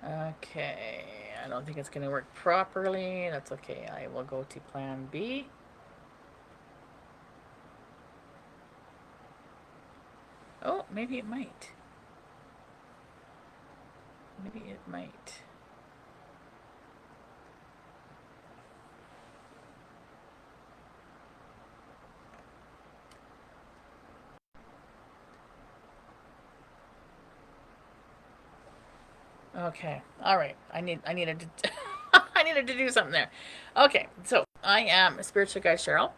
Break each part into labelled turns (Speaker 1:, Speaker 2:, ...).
Speaker 1: Okay, I don't think it's going to work properly. That's okay. I will go to plan B. Oh, maybe it might. Maybe it might. Okay. All right. I needed to I needed to do something there. Okay. So, I am a spiritual guide Cheryl.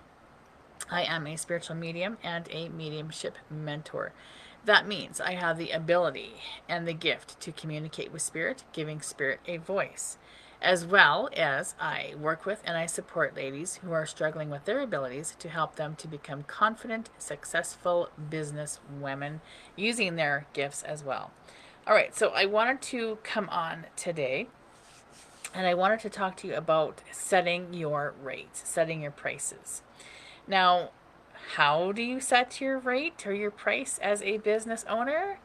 Speaker 1: I am a spiritual medium and a mediumship mentor. That means I have the ability and the gift to communicate with spirit, giving spirit a voice, as well as I work with and I support ladies who are struggling with their abilities to help them to become confident, successful business women using their gifts as well. All right, so I wanted to come on today and I wanted to talk to you about setting your rates, setting your prices. Now, how do you set your rate or your price as a business owner?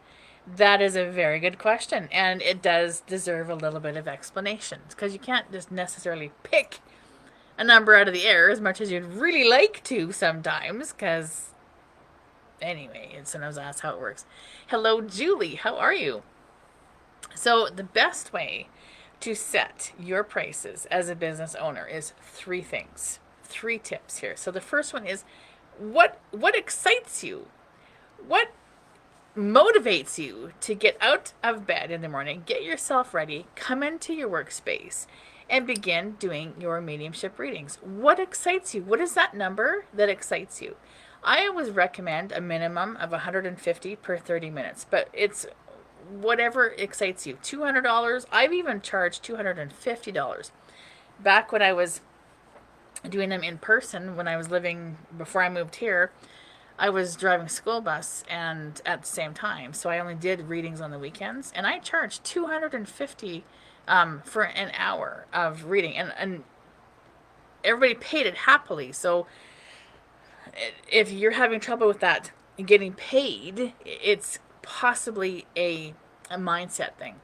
Speaker 1: That is a very good question, and it does deserve a little bit of explanation because you can't just necessarily pick a number out of the air as much as you'd really like to sometimes. Because, anyway, sometimes that's how it works. Hello, Julie. How are you? So, the best way to set your prices as a business owner is three things, three tips here. So, the first one is what excites you? What motivates you to get out of bed in the morning, get yourself ready, come into your workspace, and begin doing your mediumship readings? What excites you? What is that number that excites you? I always recommend a minimum of 150 per 30 minutes, but it's whatever excites you. $200. I've even charged $250. Back when I was doing them in person, when I was living before I moved here, I was driving school bus and at the same time, so I only did readings on the weekends, and I charged 250 for an hour of reading, and everybody paid it happily. So if you're having trouble with that getting paid, it's possibly a mindset thing.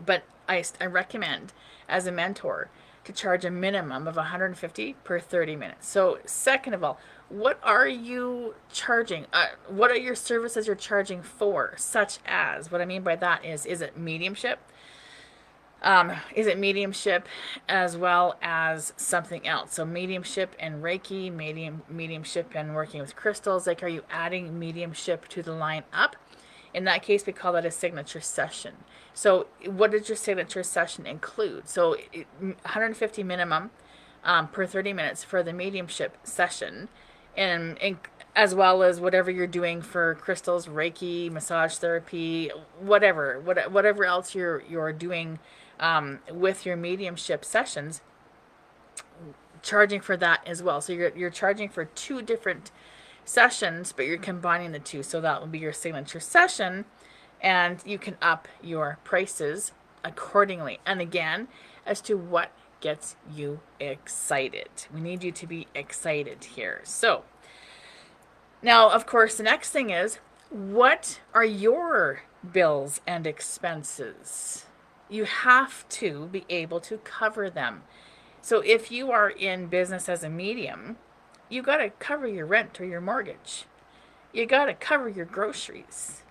Speaker 1: But I recommend as a mentor to charge a minimum of 150 per 30 minutes. So, second of all, what are you charging? What are your services you're charging for? Such as, what I mean by that is it mediumship? Is it mediumship as well as something else? So mediumship and Reiki, mediumship and working with crystals. Like, are you adding mediumship to the line up? In that case, we call that a signature session. So, what does your signature session include? So, 150 minimum per 30 minutes for the mediumship session, and as well as whatever you're doing for crystals, Reiki, massage therapy, whatever else you're doing with your mediumship sessions, charging for that as well. So you're charging for two different sessions, but you're combining the two. So that will be your signature session, and you can up your prices accordingly. And again, as to what gets you excited. We need you to be excited here. So, now, of course, the next thing is, what are your bills and expenses? You have to be able to cover them. So, if you are in business as a medium, you got to cover your rent or your mortgage. You got to cover your groceries.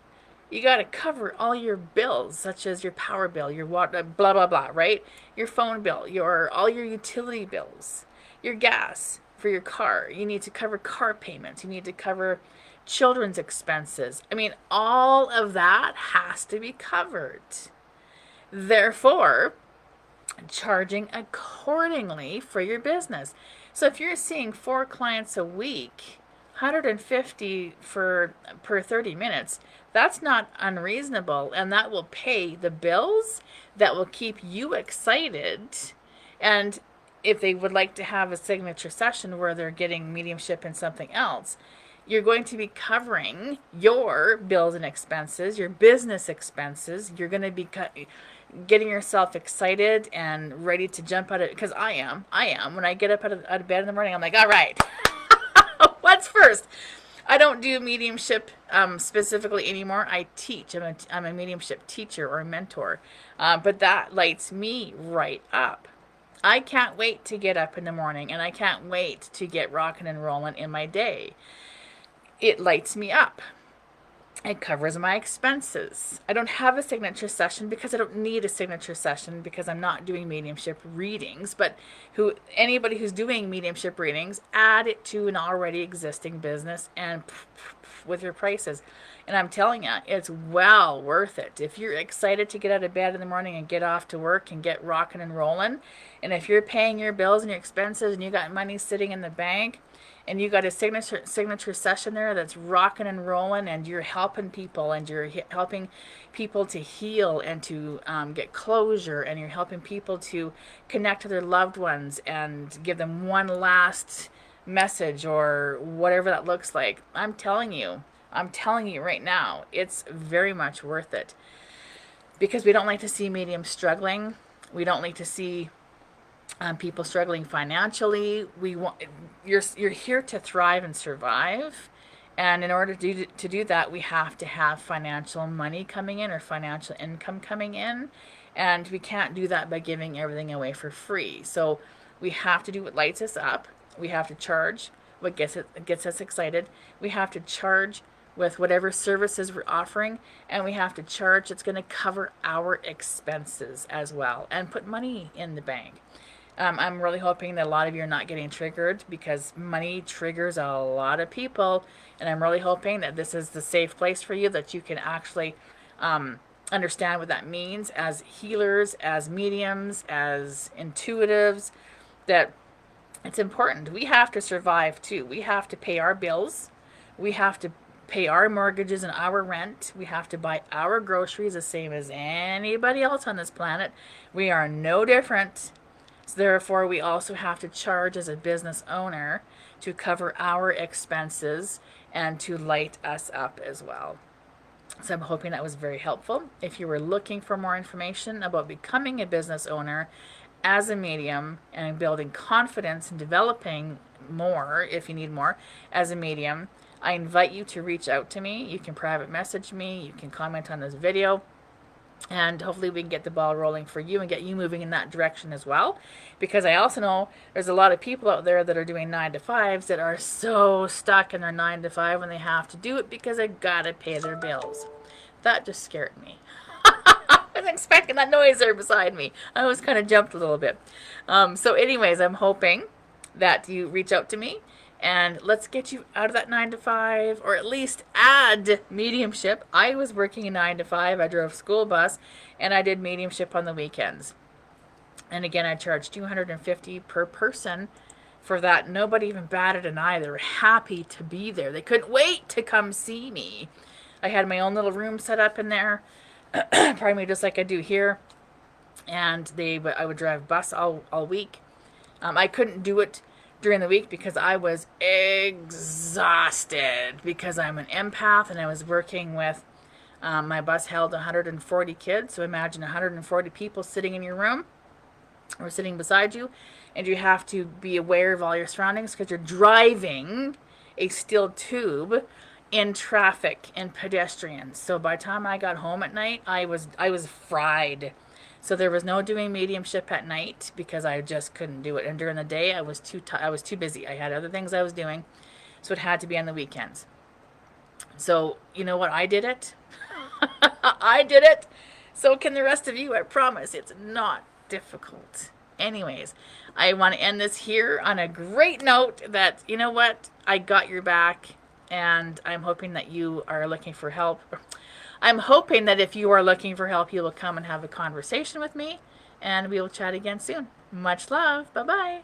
Speaker 1: You got to cover all your bills, such as your power bill, your water, blah blah blah, right? Your phone bill, your all your utility bills, your gas for your car. You need to cover car payments. You need to cover children's expenses. I mean, all of that has to be covered. Therefore, charging accordingly for your business. So if you're seeing 4 clients a week, 150 for per 30 minutes, that's not unreasonable, and that will pay the bills, that will keep you excited. And if they would like to have a signature session where they're getting mediumship and something else, you're going to be covering your bills and expenses, your business expenses. You're going to be getting yourself excited and ready to jump out of it. Because I am. When I get up out of bed in the morning, I'm like, all right, what's first? I don't do mediumship specifically anymore. I teach. I'm a mediumship teacher or mentor. But that lights me right up. I can't wait to get up in the morning, and I can't wait to get rocking and rolling in my day. It lights me up. It covers my expenses. I don't have a signature session because I don't need a signature session because I'm not doing mediumship readings. But anybody who's doing mediumship readings, add it to an already existing business and with your prices. And I'm telling you, it's well worth it. If you're excited to get out of bed in the morning and get off to work and get rocking and rolling, and if you're paying your bills and your expenses and you got money sitting in the bank, and you got a signature session there that's rocking and rolling, and you're helping people, and you're helping people to heal and to get closure, and you're helping people to connect to their loved ones and give them one last message or whatever that looks like. I'm telling you right now, it's very much worth it, because we don't like to see mediums struggling. We don't like to see people struggling financially. You're here to thrive and survive, and in order to do that, we have to have financial money coming in or financial income coming in, and we can't do that by giving everything away for free. So we have to do what lights us up. We have to charge what gets us excited. We have to charge with whatever services we're offering, and we have to charge it's going to cover our expenses as well and put money in the bank. I'm really hoping that a lot of you are not getting triggered, because money triggers a lot of people, and I'm really hoping that this is the safe place for you, that you can actually understand what that means as healers, as mediums, as intuitives, that it's important. We have to survive too. We have to pay our bills. We have to pay our mortgages and our rent. We have to buy our groceries the same as anybody else on this planet. We are no different. So therefore, we also have to charge as a business owner to cover our expenses and to light us up as well. So I'm hoping that was very helpful. If you were looking for more information about becoming a business owner as a medium and building confidence and developing more, if you need more, as a medium, I invite you to reach out to me. You can private message me. You can comment on this video. And hopefully we can get the ball rolling for you and get you moving in that direction as well. Because I also know there's a lot of people out there that are doing 9-to-5s that are so stuck in their 9-to-5 when they have to do it because they gotta pay their bills. That just scared me. I wasn't expecting that noise there beside me. I was kind of jumped a little bit. So anyways, I'm hoping that you reach out to me, and let's get you out of that 9-to-5, or at least add mediumship. I was working a 9-to-5. I drove school bus, and I did mediumship on the weekends. And again, I charged $250 per person for that. Nobody even batted an eye. They were happy to be there. They couldn't wait to come see me. I had my own little room set up in there, pardon me, just like I do here. And I would drive bus all week. I couldn't do it during the week because I was exhausted, because I'm an empath and I was working with, my bus held 140 kids. So imagine 140 people sitting in your room or sitting beside you, and you have to be aware of all your surroundings because you're driving a steel tube in traffic and pedestrians. So by the time I got home at night, I was fried. So there was no doing mediumship at night because I just couldn't do it. And during the day, I was too busy. I had other things I was doing, so it had to be on the weekends. So you know what? I did it. I did it. So can the rest of you. I promise it's not difficult. Anyways, I want to end this here on a great note that, you know what? I got your back, and I'm hoping that you are looking for help. I'm hoping that if you are looking for help, you will come and have a conversation with me, and we will chat again soon. Much love. Bye-bye.